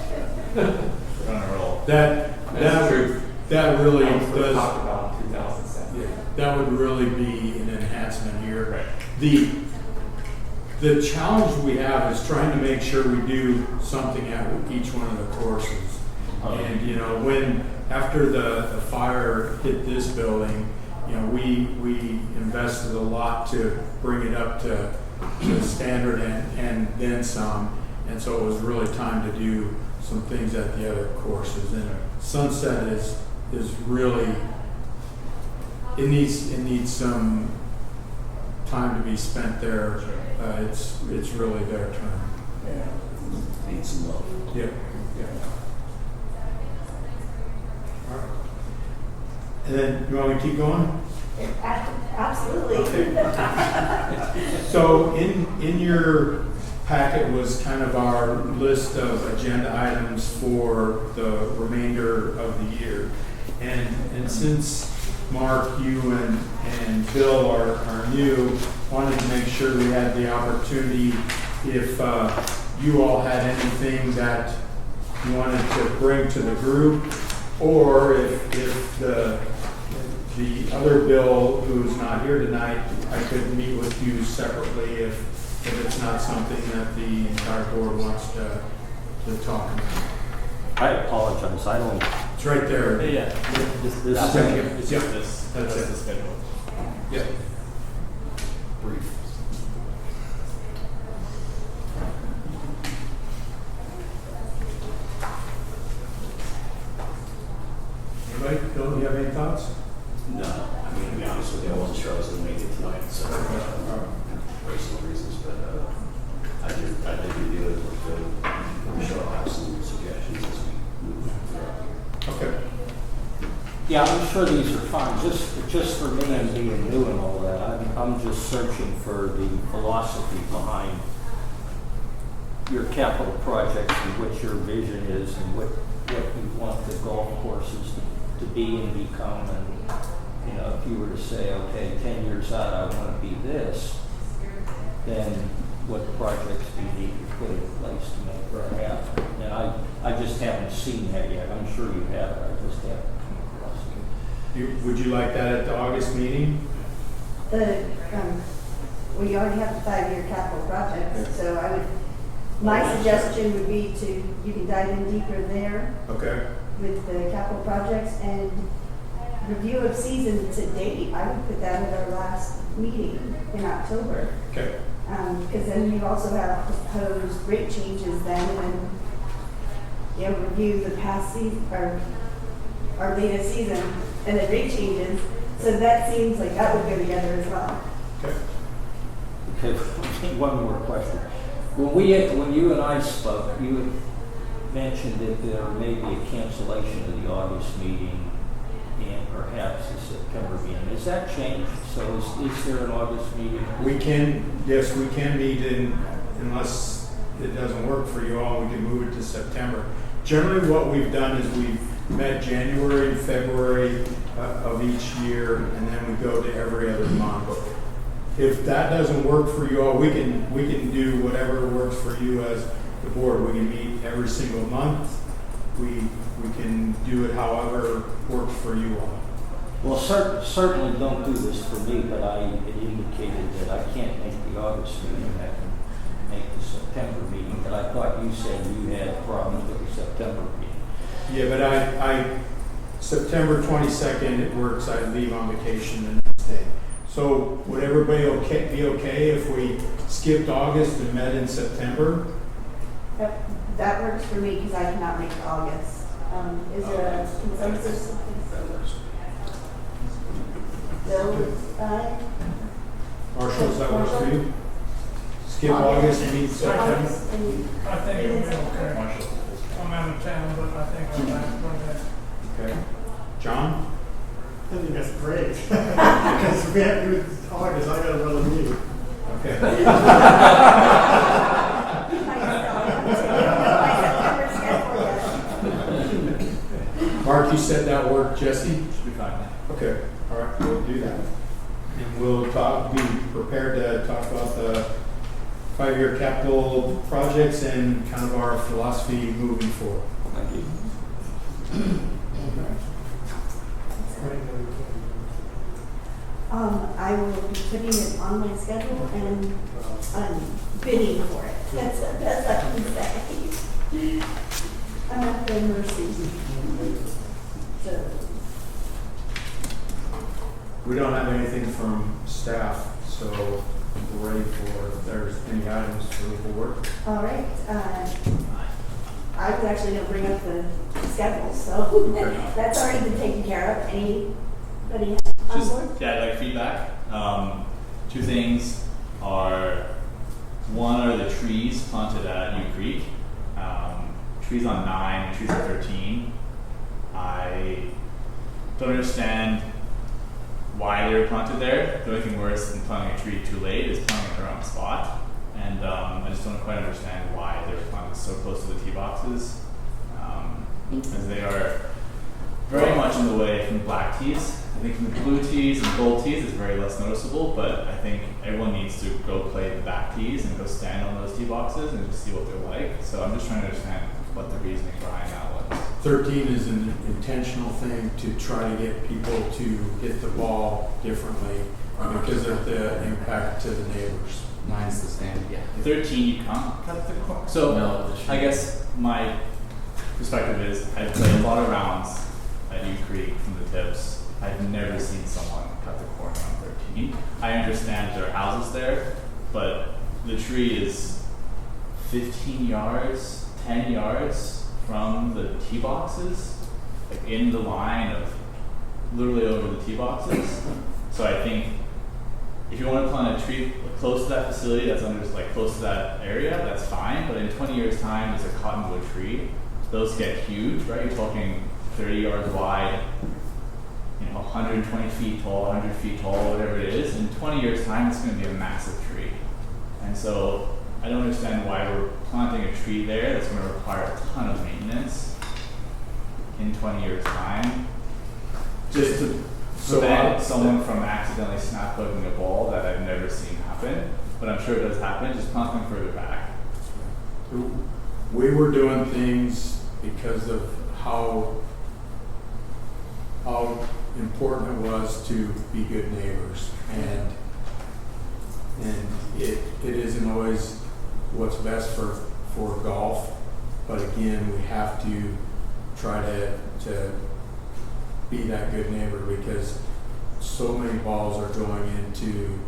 We're on a roll. That's true. That really That was what we does. talked about in 2007. Yeah, that would really be an enhancement here. Right. The challenge we have is trying to make sure we do something at each one of the courses. And, you know, when, after the fire hit this building, you know, we invested a lot to bring it up to standard and then some. And so it was really time to do some things at the other courses. And Sunset is really, it needs some time to be spent there. It's really their turn. Need some love. Yeah. All right. And then, you want me to keep going? Absolutely. Okay. So in your packet was kind of our list of agenda items for the remainder of the year. And since Mark, you and Bill are new, wanted to make sure we had the opportunity if you all had anything that you wanted to bring to the group, or if the other Bill who's not here tonight, I could meet with you separately if it's not something that the entire board wants to talk about. I apologize, I don't, It's right there. Yeah. this It's Yeah. just this. That's That's it. the schedule. Yeah. Brief. Anybody? Bill, do you have any thoughts? No, I mean, to be honest with you, I wasn't sure I was gonna make it tonight, so, personal reasons, but, I did review it, looked good. I'm sure I'll have some suggestions as we move through. Okay. yeah, I'm sure these are fine, just for me and being new and all that, I'm just searching for the philosophy behind your capital projects and what your vision is and what you want the golf courses to be and become. And, you know, if you were to say, okay, 10 years out, I want to be this, then what projects do you need to put in place to make that happen? And I just haven't seen that yet. I'm sure you have it, I just haven't come across it. Would you like that at the August meeting? We already have the 5-year capital projects, so my suggestion would be you can dive in deeper there Okay. with the capital projects and review of season to date. I would put that at our last meeting in October. Okay. Because then you also have proposed rate changes then, and review the past season, or our latest season, and the rate changes. So that seems like that would go together as well. Okay. Okay, one more question. When you and I spoke, you had mentioned that there may be a cancellation of the August meeting and perhaps the September meeting. Has that changed? So is there an August meeting? We can meet unless it doesn't work for you all, we can move it to September. Generally what we've done is we've met January and February of each year, and then we go to every other month. If that doesn't work for you all, we can do whatever works for you as the board. We can meet every single month. We can do it however works for you all. Well, certainly don't do this for me, but I had indicated that I can't make the August meeting. I can make the September meeting, but I thought you said you had problems with the September meeting. Yeah, but I September 22nd, it works. I leave on vacation the next day. So would everybody be okay if we skipped August and met in September? That works for me because I cannot make August. Is there a consensus? That works. Bill, aye? Marshall, does that work for you? Skip August and meet September? August and- I think it'll be okay. Marshall. I'm out of town, but I think I'll have to go ahead. Okay. John? I think that's great. Because if we have to do it in August, I got another meeting. Okay. My September schedule. Mark, you said that word, Jesse? Should be fine. Okay, all right, we'll do that. And we'll be prepared to talk about the 5-year capital projects and kind of our philosophy moving forward. Thank you. I will be putting it on my schedule and bidding for it. That's the best I can say. I'm at their mercy. So, We don't have anything from staff, so we're ready for if there's any items for the board. all right. I was actually going to bring up the schedule, so Okay. that's already been taken care of. Anybody on Just, board? yeah, like feedback. Two things are, one are the trees planted at U Creek. Trees on 9, trees on 13. I don't understand why they were planted there. The only thing worse than planting a tree too late is planting it in the wrong spot. And I just don't quite understand why they were planted so close to the tee boxes. As they are very much in the way from black tees. I think from the blue tees and gold tees it's very less noticeable, but I think everyone needs to go play the back tees and go stand on those tee boxes and just see what they're like. So I'm just trying to understand what the reasoning behind that was. 13 is an intentional thing to try to get people to hit the ball differently because of the impact to the neighbors. 9's the stand. Yeah. 13, you can't cut the corner. So No, the I guess my perspective is I've played a lot of rounds at U Creek from the tips. I've never seen someone cut the corner on 13. I understand there are houses there, but the tree is 15 yards, 10 yards from the tee boxes, like in the line of literally over the tee boxes. So I think if you want to plant a tree close to that facility that's under, like close to that area, that's fine. But in 20 years' time, there's a cottonwood tree. Those get huge, right? You're talking 30 yards wide, 120 feet tall, 100 feet tall, whatever it is. In 20 years' time, it's going to be a massive tree. And so I don't understand why we're planting a tree there that's going to require a ton of maintenance in 20 years' time. Just to prevent someone from accidentally snap hugging a ball that I've never seen happen. But I'm sure it does happen. Just plant them further back. We were doing things because of how important it was to be good neighbors, and it isn't always what's best for golf, but again, we have to try to be that good neighbor because so many balls are going into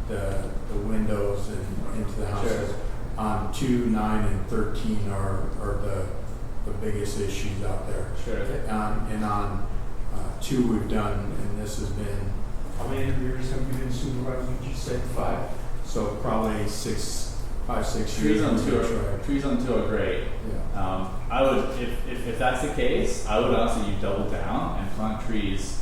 the windows and into the houses. Sure. On 2, 9, and 13 are the biggest issues out there. Sure. And on 2 we've done, and this has been, how many years have you been supervising? Did you say 5? So probably 5, 6 years. Trees on 2 are great. Yeah. I would, if that's the case, I would honestly double down and plant trees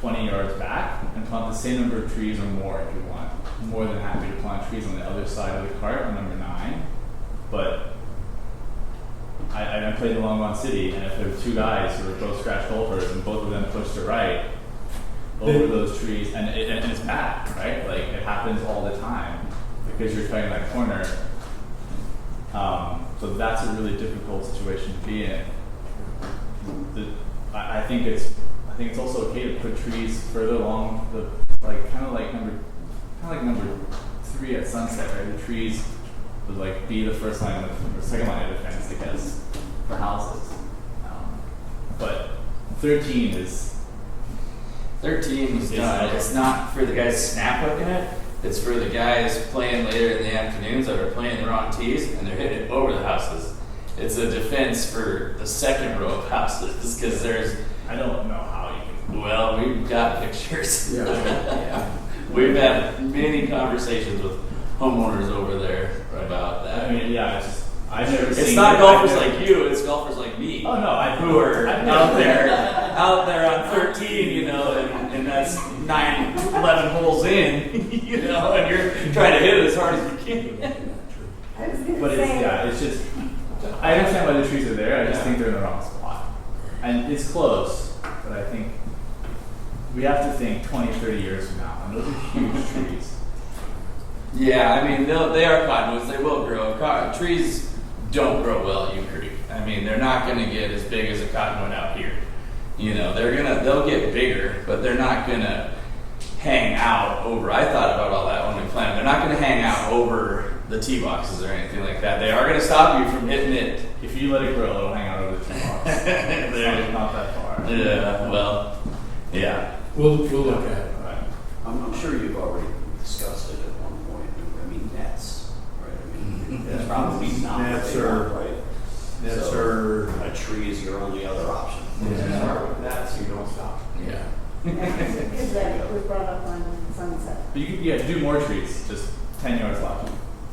20 yards back and plant the same number of trees or more if you want. I'm more than happy to plant trees on the other side of the cart on number 9, but I played in Longmont City, and if there were 2 guys who were both scratch golfers and both of them pushed to right over those trees, and it's bad, right? Like it happens all the time because you're cutting that corner. So that's a really difficult situation to be in. I think it's also okay to put trees further along the kind of like number 3 at Sunset, right? The trees would like be the first line of or second line of defense, I guess, for houses. But 13 is 13 is done. It's not for the guys snap hooking it. It's for the guys playing later in the afternoons that are playing the wrong tees and they're hitting it over the houses. It's a defense for the second row of houses because I don't know how you can. Well, we've got pictures. Yeah. We've had many conversations with homeowners over there about that. I mean, yeah, it's just I've never seen. It's not golfers like you. It's golfers like me. Oh no, who are out there on 13, and that's 9, 11 holes in, and you're trying to hit it as hard as you can. I was going But to say. it's just. I understand why the trees are there. I just think they're in the wrong spot. And it's close, but I think we have to think 20, 30 years from now, and those are huge trees. Yeah, I mean, they are cottonwoods. They will grow. Trees don't grow well at U Creek. I mean, they're not going to get as big as a cottonwood out here. You know, they'll get bigger, but they're not going to hang out over. I thought about all that when we planted. They're not going to hang out over the tee boxes or anything like that. They are going to stop you from hitting it. If you let it grow, it'll hang out over the tee box. It's not that far. Yeah, well, yeah. We'll look at it. Right. I'm sure you've already discussed it at one point. I mean, nets, right? I mean, that's probably not what Nets they are- want, right? Nets So, are, a tree is your only other option. Yeah. Start with that so you don't stop. Yeah. Because that was brought up on Sunset. But you can do more trees, just 10 yards left.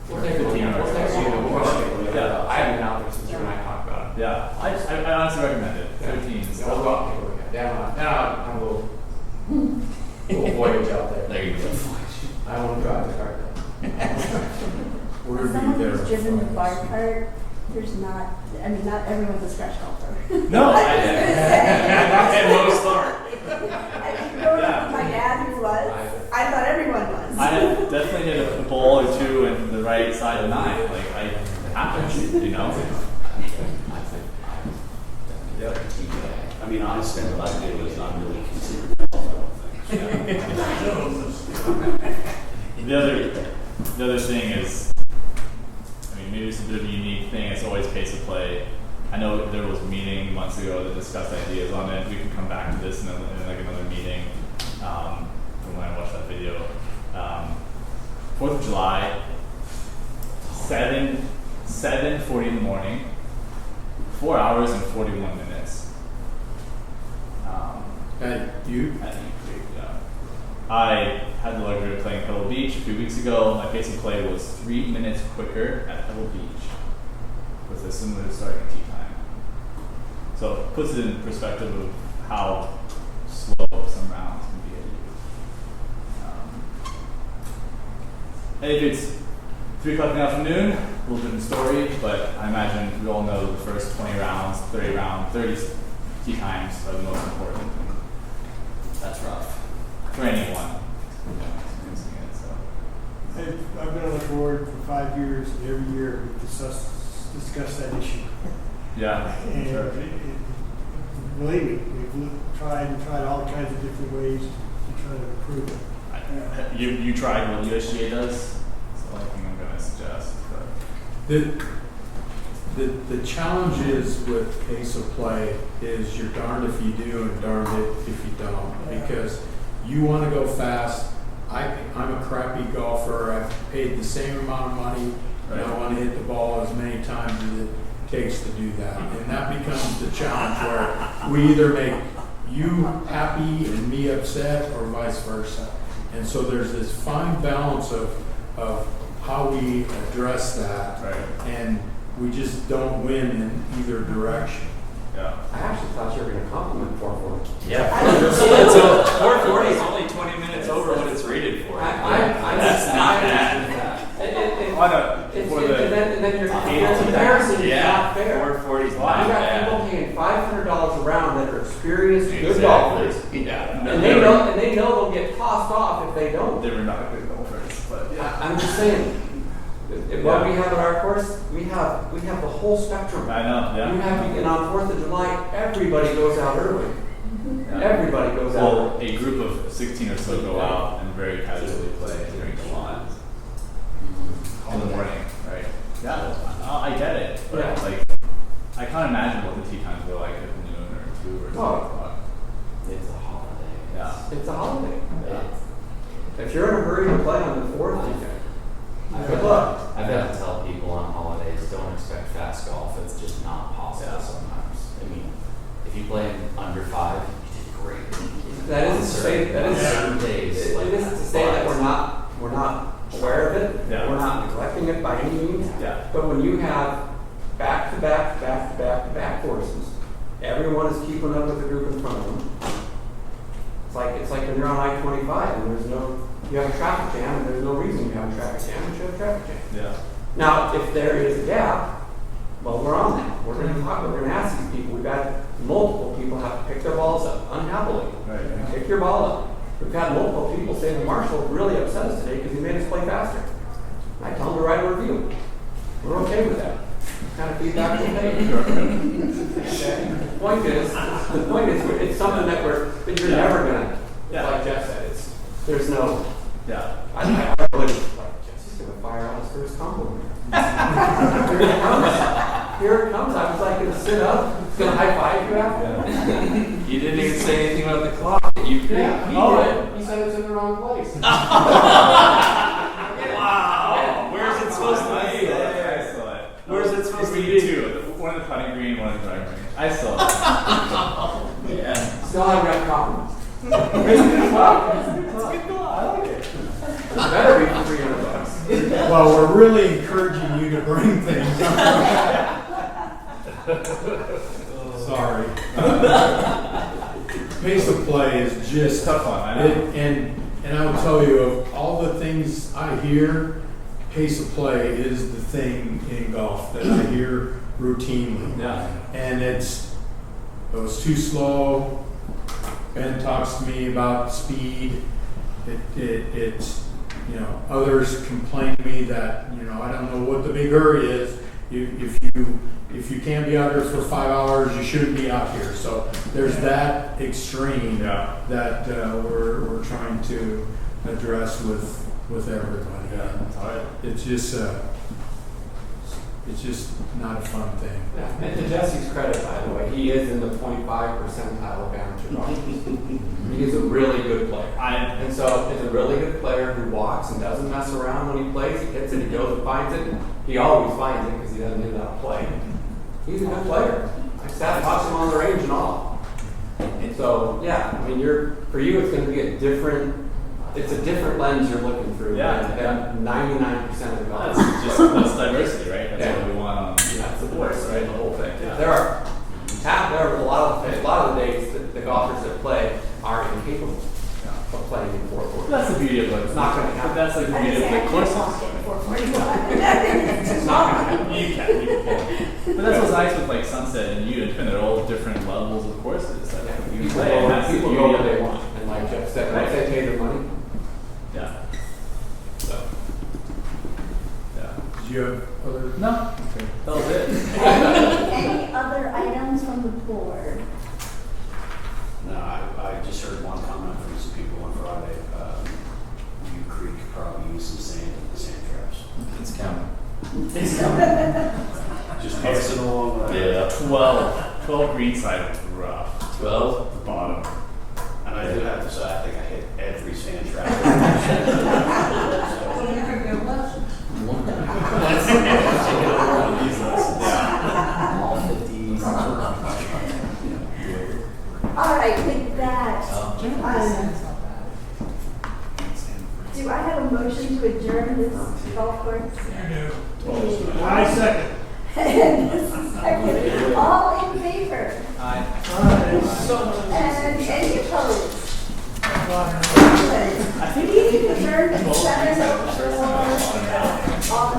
We'll take a look at it. We'll take a look at it. Yeah. I haven't been out there since you and I talked about it. Yeah, I honestly recommend it. 13 is Yeah, we'll go out and take a look at it. Now I'm a little voyage out there. There you go. I want to drive the cart though. we're As gonna someone be there. who's driven the bar cart, there's not, I mean, not everyone's a scratch golfer. No, And most aren't. I mean, growing up with my dad who was, I thought everyone was. I have definitely hit a ball or two in the right side of 9. Like, it happens, you know? I mean, honestly, what I did was not really considered golf, I don't think. The other thing is, I mean, maybe it's a bit of a unique thing. It's always pace of play. I know there was a meeting months ago that discussed ideas on it. We can come back to this in like another meeting from when I watched that video. 4th of July, 7:40 in the morning, 4 hours and 41 minutes. You? At U Creek, yeah. I had the luxury of playing Pebble Beach a few weeks ago. My pace of play was 3 minutes quicker at Pebble Beach with a similar starting tee time. So it puts it in perspective of how slow some rounds can be at U. And if it's 3 o'clock in the afternoon, a little different story, but I imagine we all know the first 20 rounds, 30 tee times are the most important. That's rough. For anyone experiencing it, so. I've been on the board for 5 years, and every year we discuss that issue. Yeah, And sure. believe me, we've tried all kinds of different ways to try to improve it. You tried what USGA does? That's the only thing I'm going to suggest. But The challenge is with pace of play is you're darned if you do and darned if you don't. Because you want to go fast. I'm a crappy golfer. I've paid the same amount of money and I want to hit the ball as many times as it takes to do that. And that becomes the challenge where we either make you happy and me upset or vice versa. And so there's this fine balance of how we address that. Right. And we just don't win in either direction. yeah. I actually thought you were going to compliment 440. Yeah. So 440 is only 20 minutes over what it's rated for. That's not bad. And then your comparison is not fair. 440 is You not got bad. people paying $500 a round that are experienced, good Exactly. golfers, Yeah. and they know they'll get tossed off if they don't. They were not good golfers, but yeah. I'm just saying, what we have at our course, we have the whole spectrum. I know, yeah. You have to, and on 4th of July, everybody goes out early. Yeah. Everybody goes out Well, early. a group of 16 or so go out and very casually play and drink a lot in the morning, right? Yeah, I get it. But Yeah. like, I can't imagine what the tee times were like at noon or 2 or 3 Oh. o'clock. It's a holiday. Yeah. It's a holiday. Yeah. If you're in a hurry to play on the 4th, good luck. I've got to tell people on holidays, don't expect fast golf. It's just not possible sometimes. I mean, if you play in under 5, you did great. That is to say, that is, certain days. it like is to say that but- we're not aware of it. Yeah. We're not neglecting it by any means. Yeah. But when you have back courses, everyone is keeping up with the group in front of them. It's like when you're on I-25 and you have a traffic jam and there's no reason you have a traffic jam, you should have a traffic jam. Yeah. Now, if there is a gap, well, we're on that. We're going to ask these people. We've got multiple people have to pick their balls up unhappily. Right. Pick your ball up. We've had multiple people say the marshal really upset us today because he made us play faster. I tell him to write a review. We're okay with that. Kind of feedback we take. Okay. The point is, it's something that you're never gonna. Like Jeff said, there's no. Yeah. I really like Jeff's gonna fire out his first compliment. Here it comes. Here it comes. I was like gonna sit up, gonna high five you after. You didn't even say anything about the clock. You Yeah, he oh, did. He said it's in the wrong place. Wow. Where's it supposed to be? I saw it. Where's it supposed to Green be? too. One in the putting green, one in the driving range. I saw it. Yeah. Still have got compliments. It's a good clock. I like it. It better be for $300. Well, we're really encouraging you to bring things. Sorry. Pace of play is just Tough one, I know. and I will tell you, of all the things I hear, pace of play is the thing in golf that I hear routinely. Yeah. And it was too slow. Ben talks to me about speed. It's others complain to me that I don't know what the big hurry is. If you can't be out here for 5 hours, you shouldn't be out here. So there's that extreme that we're trying to address with everybody. Yeah. It's just not a fun thing. Yeah. And to Jesse's credit, by the way, he is in the 0.5 percentile of amateur golfers. He is a really good player. And so he's a really good player who walks and doesn't mess around when he plays. He hits it, he goes and finds it. He always finds it because he doesn't know how to play. He's a good player. I sat and watched him on the range and all. And so, yeah, I mean, for you, it's going to be a different lens you're looking through than 99% of the golf. That's diversity, right? That's what we want on. That's the voice, right? The whole thing. Yeah. There are a lot of the days that the golfers that play are incapable of playing in 440. That's the beauty of it. It's not going to happen. That's like the beauty of the course. It's not going to happen. You can. But that's what's nice with like Sunset and you. They're all different levels of courses that you can play. And that's the People beauty go of where it. they want. And like Jeff said, once they pay their money, Yeah. so. Yeah. Did you have other? No. Okay. That was it. Any other items from the board? No, I just heard one comment from some people on Friday. U Creek probably used some sand traps. It's coming. Just passing along. Yeah. 12 green side was rough. 12? The bottom. And I do have to say, I think I hit every sand trap. All 50. All right, with that, do I have a motion to adjourn this golf course? I second. Second. All in favor? And any opposed? Meeting adjourned at 7:04 on